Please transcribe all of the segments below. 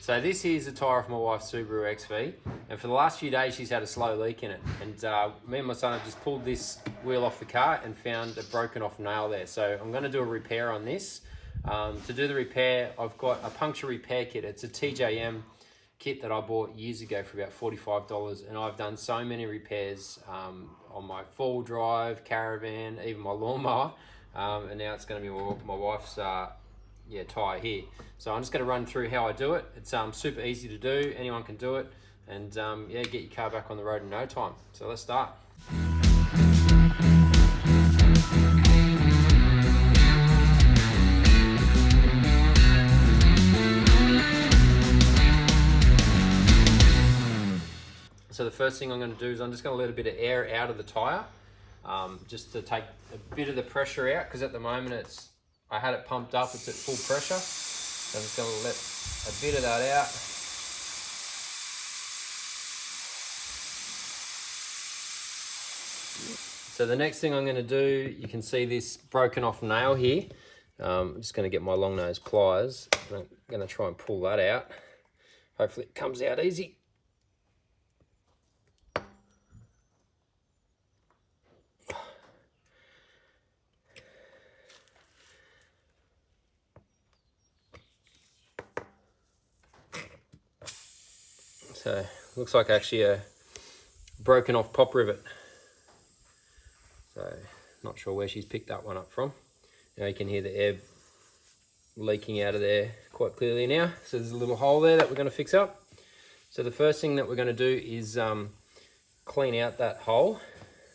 So this is a tyre off my wife's Subaru XV, and for the last few days she's had a slow leak in it, and me and my son have just pulled this wheel off the car and found a broken off nail there. So I'm going to do a repair on this. To do the repair, I've got a puncture repair kit. It's a TJM kit that I bought years ago for about $45, and I've done so many repairs on my four-wheel drive, caravan, even my lawnmower, and now it's going to be my wife's Tyre here. So I'm just going to run through how I do it. It's super easy to do, anyone can do it, and get your car back on the road in no time. So let's start. So the first thing I'm going to do is I'm just going to let a bit of air out of the tyre, just to take a bit of the pressure out, because at the moment I had it pumped up, it's at full pressure. So I'm just going to let a bit of that out. So the next thing I'm going to do, you can see this broken off nail here. I'm just going to get my long nose pliers. I'm going to try and pull that out. Hopefully it comes out easy. So looks like actually a broken off pop rivet. So not sure where she's picked that one up from. Now you can hear the air leaking out of there quite clearly now. So there's a little hole there that we're going to fix up. So the first thing that we're going to do is clean out that hole.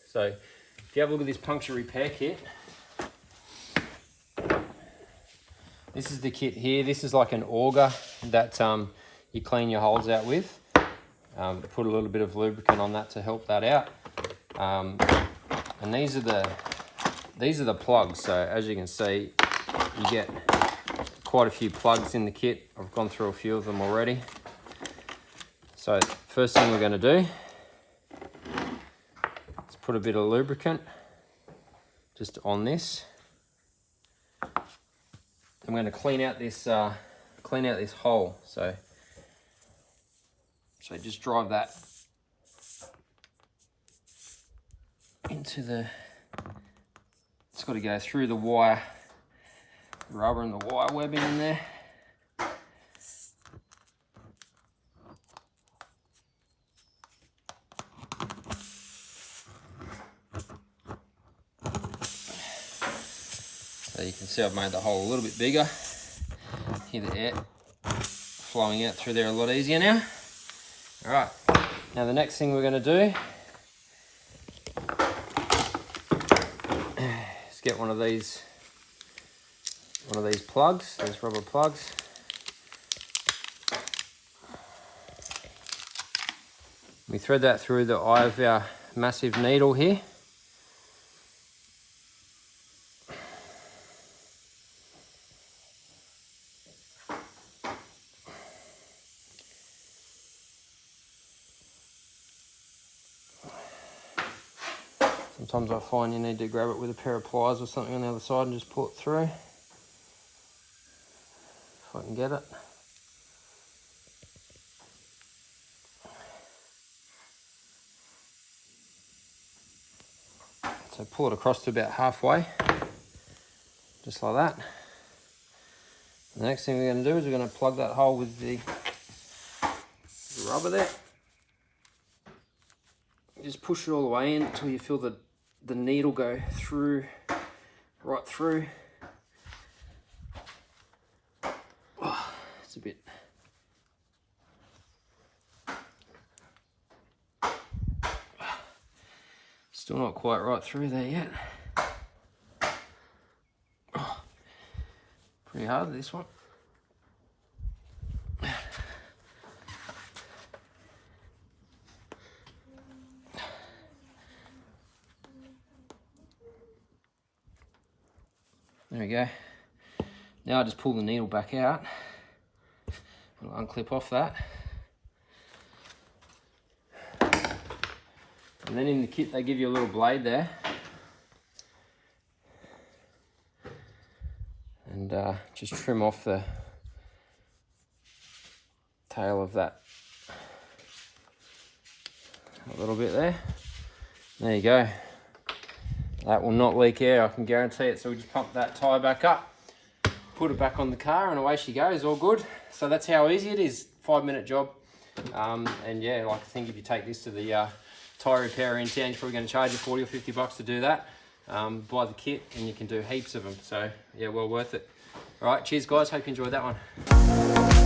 So if you have a look at this puncture repair kit, this is the kit here. This is like an auger that you clean your holes out with. Put a little bit of lubricant on that to help that out. And these are the plugs. So as you can see, you get quite a few plugs in the kit. I've gone through a few of them already. So first thing we're going to do is put a bit of lubricant just on this. I'm going to clean out this hole. So just drive that into it's got to go through the wire rubber and the wire webbing in there. So you can see I've made the hole a little bit bigger. Hear the air flowing out through there a lot easier now. All right, now the next thing we're going to do is get one of these plugs, these rubber plugs. We thread that through the eye of our massive needle here. Sometimes I find you need to grab it with a pair of pliers or something on the other side and just pull it through. If I can get it. So pull it across to about halfway, just like that. The next thing we're going to do is we're going to plug that hole with the rubber there. Just push it all the way in until you feel the needle go through, right through. Oh, it's a bit. Still not quite right through there yet. Oh, pretty hard, this one. There we go. Now I just pull the needle back out. I'll unclip off that. And then in the kit they give you a little blade there. And just trim off the tail of that. A little bit there. There you go. That will not leak air, I can guarantee it. So we just pump that tyre back up, put it back on the car, and away she goes, all good. So that's how easy it is, 5-minute job. And yeah, like I think if you take this to the tyre repairer in town, you're probably going to charge you 40 or 50 bucks to do that. Buy the kit and you can do heaps of them. So yeah, well worth it. All right, cheers guys, hope you enjoyed that one.